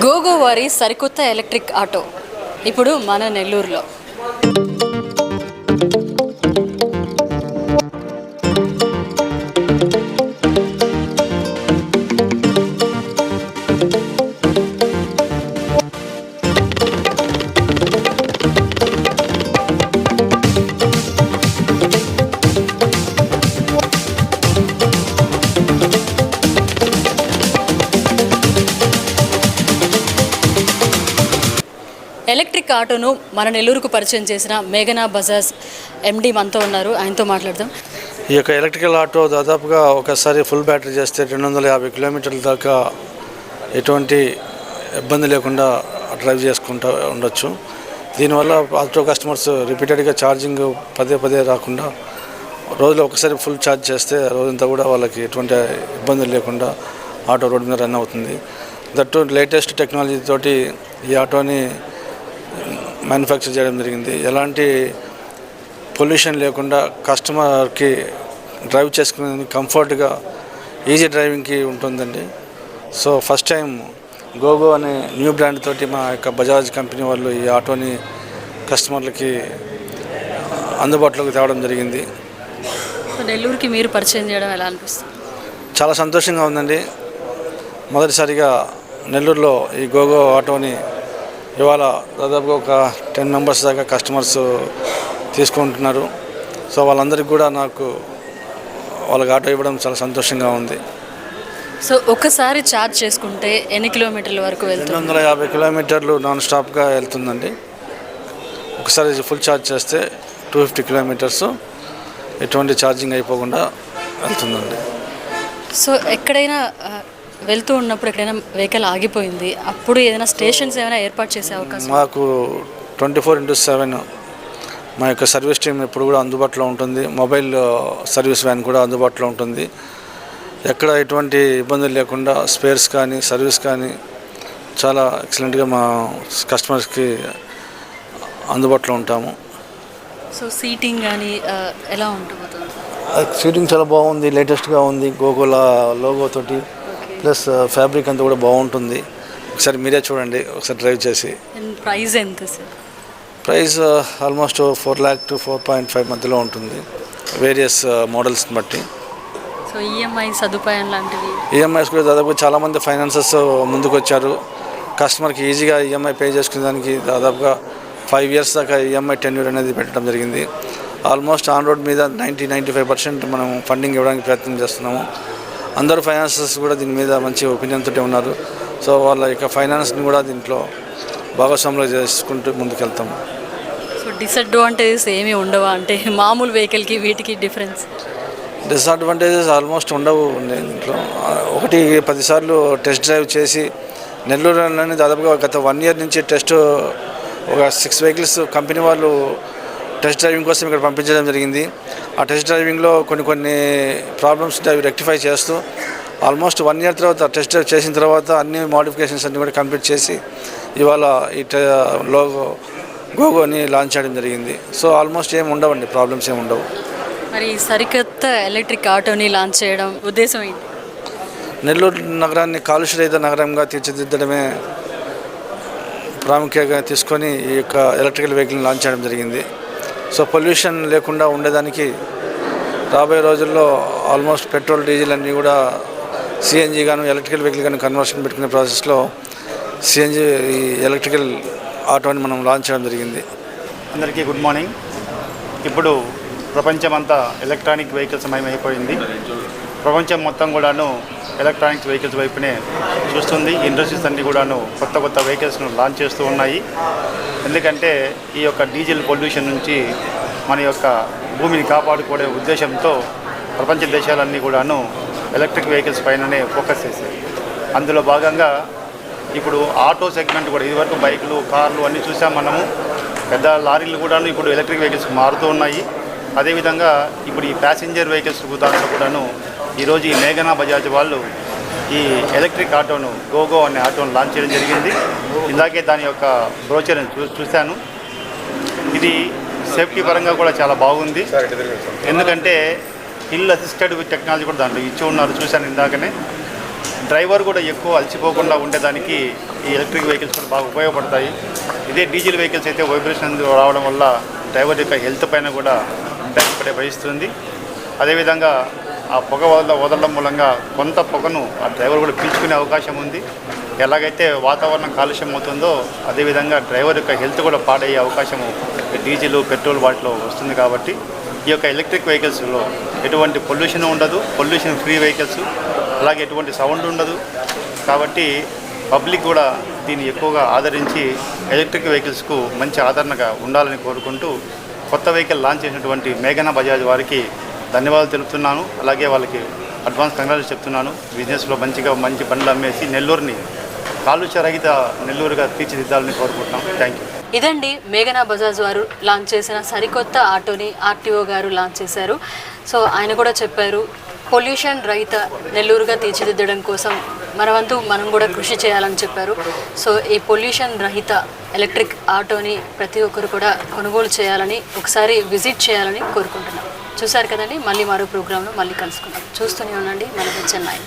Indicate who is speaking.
Speaker 1: గోగో వారి సరికొత్త electric auto ఇప్పుడు మన నెల్లూరులో. ఎలక్ట్రిక్ ఆటోను మన నెల్లూరుకు పరిచయం చేసిన మేఘనా బజాజ్ ఎండి మనతో ఉన్నారు. ఆయనతో మాట్లాడదాం.
Speaker 2: ఈ యొక్క ఎలక్ట్రికల్ ఆటో దాదాపుగా ఒకసారి ఫుల్ బ్యాటరీ చేస్తే 250 కిలోమీటర్ల దాకా ఎటువంటి ఇబ్బంది లేకుండా డ్రైవ్ చేసుకుంటూ ఉండొచ్చు. దీనివల్ల ఆటో కస్టమర్స్ రిపీటెడ్గా ఛార్జింగ్ పదే రాకుండా రోజులో ఒకసారి ఫుల్ ఛార్జ్ చేస్తే రోజంతా కూడా వాళ్ళకి ఎటువంటి ఇబ్బందులు లేకుండా ఆటో రోడ్డు మీద రన్ అవుతుంది. దట్టు లేటెస్ట్ టెక్నాలజీ తోటి ఈ ఆటోని మ్యానుఫ్యాక్చర్ చేయడం జరిగింది. ఎలాంటి పొల్యూషన్ లేకుండా కస్టమర్కి డ్రైవ్ చేసుకునే కంఫర్ట్గా ఈజీ డ్రైవింగ్కి ఉంటుందండి. సో ఫస్ట్ టైం గోగో అనే న్యూ బ్రాండ్ తోటి మా యొక్క బజాజ్ కంపెనీ వాళ్ళు ఈ ఆటోని కస్టమర్లకి అందుబాటులోకి తేవడం జరిగింది.
Speaker 1: నెల్లూరుకి మీరు పరిచయం చేయడం ఎలా అనిపిస్తుంది?
Speaker 2: చాలా సంతోషంగా ఉందండి. మొదటిసారిగా నెల్లూరులో ఈ గోగో ఆటోని ఇవాళ దాదాపుగా ఒక 10 మెంబర్స్ దాకా కస్టమర్స్ తీసుకుంటున్నారు. సో వాళ్ళందరికీ కూడా నాకు వాళ్ళకి ఆటో ఇవ్వడం చాలా సంతోషంగా ఉంది.
Speaker 1: సో ఒకసారి ఛార్జ్ చేసుకుంటే ఎన్ని కిలోమీటర్ల వరకు వెళ్తుంది?
Speaker 2: 250 కిలోమీటర్లు నాన్ స్టాప్గా వెళ్తుందండి. ఒకసారి ఫుల్ ఛార్జ్ చేస్తే 250 కిలోమీటర్స్ ఎటువంటి ఛార్జింగ్ అయిపోకుండా వెళ్తుందండి.
Speaker 1: సో ఎక్కడైనా వెళ్తూ ఉన్నప్పుడు ఎక్కడైనా వెహికల్ ఆగిపోయింది, అప్పుడు ఏదైనా స్టేషన్స్ ఏమైనా ఏర్పాటు చేసే అవకాశం?
Speaker 2: మాకు 24/7 మా యొక్క సర్వీస్ టీం ఎప్పుడు కూడా అందుబాటులో ఉంటుంది. మొబైల్ సర్వీస్ వ్యాన్ కూడా అందుబాటులో ఉంటుంది. ఎక్కడ ఎటువంటి ఇబ్బందులు లేకుండా స్పేర్స్ కానీ సర్వీస్ కానీ చాలా ఎక్సలెంట్గా మా కస్టమర్స్కి అందుబాటులో ఉంటాము.
Speaker 1: సో సీటింగ్ కానీ ఎలా ఉంటుంది?
Speaker 2: సీటింగ్ చాలా బాగుంది, లేటెస్ట్గా ఉంది. గోగోలా లోగోతోటి ప్లస్ ఫ్యాబ్రిక్ అంతా కూడా బాగుంటుంది. ఒకసారి మీరే చూడండి, ఒకసారి డ్రైవ్ చేసి.
Speaker 1: ప్రైస్ ఎంత sir?
Speaker 2: Price almost 4 lakh to 4.5 మధ్యలో ఉంటుంది, వేరియస్ మోడల్స్ని బట్టి.
Speaker 1: సో ఈఎంఐ సదుపాయం లాంటివి?
Speaker 2: ఈఎంఐస్ కూడా దాదాపు చాలామంది ఫైనాన్సర్స్ ముందుకు వచ్చారు. కస్టమర్కి ఈజీగా ఈఎంఐ పే చేసుకునే దానికి దాదాపుగా 5 years దాకా ఈఎంఐ టెన్యూర్ అనేది పెట్టడం జరిగింది. ఆల్మోస్ట్ ఆన్ రోడ్ మీద 90-95% మనం ఫండింగ్ ఇవ్వడానికి ప్రయత్నం చేస్తున్నాము. అందరూ ఫైనాన్సర్స్ కూడా దీని మీద మంచి ఒపీనియన్ తోటి ఉన్నారు. సో వాళ్ళ యొక్క ఫైనాన్స్ని కూడా దీంట్లో భాగస్వాములు చేసుకుంటూ ముందుకెళ్తాము.
Speaker 1: సో డిసడ్వాంటేజెస్ ఏమీ ఉండవా? అంటే మామూలు వెహికల్కి వీటికి డిఫరెన్స్?
Speaker 2: డిసడ్వాంటేజెస్ ఆల్మోస్ట్ ఉండవు దీంట్లో. 1-10 సార్లు టెస్ట్ డ్రైవ్ చేసి నెల్లూరులోనే దాదాపుగా గత 1 year నుంచి ఒక 6 vehicles కంపెనీ వాళ్ళు టెస్ట్ డ్రైవింగ్ కోసం ఇక్కడ పంపించడం జరిగింది. ఆ టెస్ట్ డ్రైవింగ్లో కొన్ని ప్రాబ్లమ్స్ అవి రెక్టిఫై చేస్తూ ఆల్మోస్ట్ 1 year తర్వాత టెస్ట్ డ్రైవ్ చేసిన తర్వాత అన్ని మోడిఫికేషన్స్ అన్నీ కూడా కంప్లీట్ చేసి ఇవాళ ఈ గోగోని లాంచ్ చేయడం జరిగింది. సో ఆల్మోస్ట్ ఏమి ఉండవండి, ప్రాబ్లమ్స్ ఏమి ఉండవు.
Speaker 1: మరి సరికొత్త ఎలక్ట్రిక్ ఆటోని లాంచ్ చేయడం ఉద్దేశం ఏంటి?
Speaker 2: నెల్లూరు నగరాన్ని కాలుష్యరహిత నగరంగా తీర్చిదిద్దడమే ప్రాముఖ్యంగా తీసుకొని ఈ యొక్క ఎలక్ట్రికల్ వెహికల్ని లాంచ్ చేయడం జరిగింది. సో పొల్యూషన్ లేకుండా ఉండేదానికి రాబోయే రోజుల్లో ఆల్మోస్ట్ పెట్రోల్ డీజిల్ అన్నీ కూడా సిఎన్జీ గాను ఎలక్ట్రికల్ వెహికల్ కానీ కన్వర్షన్ పెట్టుకునే ప్రాసెస్లో సిఎన్జీ ఈ ఎలక్ట్రికల్ ఆటోని మనం లాంచ్ చేయడం జరిగింది.
Speaker 3: అందరికీ గుడ్ మార్నింగ్. ఇప్పుడు ప్రపంచమంతా ఎలక్ట్రానిక్ వెహికల్స్ మయమైపోయింది. ప్రపంచం మొత్తం కూడాను ఎలక్ట్రానిక్స్ వెహికల్స్ వైపునే చూస్తుంది. ఇండస్ట్రీస్ అన్నీ కూడాను కొత్త వెహికల్స్ను లాంచ్ చేస్తూ ఉన్నాయి. ఎందుకంటే ఈ యొక్క డీజిల్ పొల్యూషన్ నుంచి మన యొక్క భూమిని కాపాడుకునే ఉద్దేశంతో ప్రపంచ దేశాలన్నీ కూడాను ఎలక్ట్రిక్ వెహికల్స్ పైననే ఫోకస్ చేశాయి. అందులో భాగంగా ఇప్పుడు ఆటో సెగ్మెంట్ కూడా, ఇదివరకు బైకులు, కార్లు అన్నీ చూసాం మనము. పెద్ద లారీలు కూడాను ఇప్పుడు ఎలక్ట్రిక్ వెహికల్స్ మారుతూ ఉన్నాయి. అదేవిధంగా ఇప్పుడు ఈ ప్యాసింజర్ వెహికల్స్ దాంట్లో కూడాను ఈరోజు ఈ మేఘనా బజాజ్ వాళ్ళు ఈ ఎలక్ట్రిక్ ఆటోను గోగో అనే ఆటోను లాంచ్ చేయడం జరిగింది. ఇందాకే దాని యొక్క బ్రోచర్ చూశాను. ఇది సేఫ్టీ పరంగా కూడా చాలా బాగుంది. ఎందుకంటే హిల్ అసిస్టెడ్ టెక్నాలజీ కూడా దాంట్లో ఇచ్చి ఉన్నారు, చూశాను ఇందాకనే. డ్రైవర్ కూడా ఎక్కువ అలసిపోకుండా ఉండేదానికి ఈ ఎలక్ట్రిక్ వెహికల్స్ కూడా బాగా ఉపయోగపడతాయి. ఇదే డీజిల్ వెహికల్స్ అయితే వైబ్రేషన్ రావడం వల్ల డ్రైవర్ యొక్క హెల్త్ పైన కూడా ఇంపాక్ట్ పడే భవిస్తుంది. అదేవిధంగా ఆ పొగ వదలడం మూలంగా కొంత పొగను ఆ డ్రైవర్ కూడా పీల్చుకునే అవకాశం ఉంది. ఎలాగైతే వాతావరణం కాలుష్యం అవుతుందో అదేవిధంగా డ్రైవర్ యొక్క హెల్త్ కూడా పాడయ్యే అవకాశము డీజిల్ పెట్రోల్ వాటిలో వస్తుంది. కాబట్టి ఈ యొక్క ఎలక్ట్రిక్ వెహికల్స్లో ఎటువంటి పొల్యూషన్ ఉండదు, పొల్యూషన్ ఫ్రీ వెహికల్స్, అలాగే ఎటువంటి సౌండ్ ఉండదు. కాబట్టి పబ్లిక్ కూడా దీన్ని ఎక్కువగా ఆదరించి ఎలక్ట్రిక్ వెహికల్స్కు మంచి ఆదరణగా ఉండాలని కోరుకుంటూ కొత్త వెహికల్ లాంచ్ చేసినటువంటి మేఘనా బజాజ్ వారికి ధన్యవాదాలు తెలుపుతున్నాను. అలాగే వాళ్ళకి అడ్వాన్స్ కంగ్రాట్స్ చెప్తున్నాను. బిజినెస్లో మంచి బండ్లు అమ్మేసి నెల్లూరుని కాలుష్య రహిత నెల్లూరుగా తీర్చిదిద్దాలని కోరుకుంటున్నాం. Thank you.
Speaker 1: ఇదండి మేఘనా బజాజ్ వారు లాంచ్ చేసిన సరికొత్త ఆటోని ఆర్టీఓ గారు లాంచ్ చేశారు. సో ఆయన కూడా చెప్పారు, పొల్యూషన్ రహిత నెల్లూరుగా తీర్చిదిద్దడం కోసం మన వంతు మనం కూడా కృషి చేయాలని చెప్పారు. సో ఈ పొల్యూషన్ రహిత ఎలక్ట్రిక్ ఆటోని ప్రతి ఒక్కరు కూడా కొనుగోలు చేయాలని, ఒకసారి విజిట్ చేయాలని కోరుకుంటున్నాం. చూశారు కదండి, మళ్ళీ మరో ప్రోగ్రాంలో మళ్ళీ కలుసుకుందాం. చూస్తూనే ఉండండి మన చెన్నై.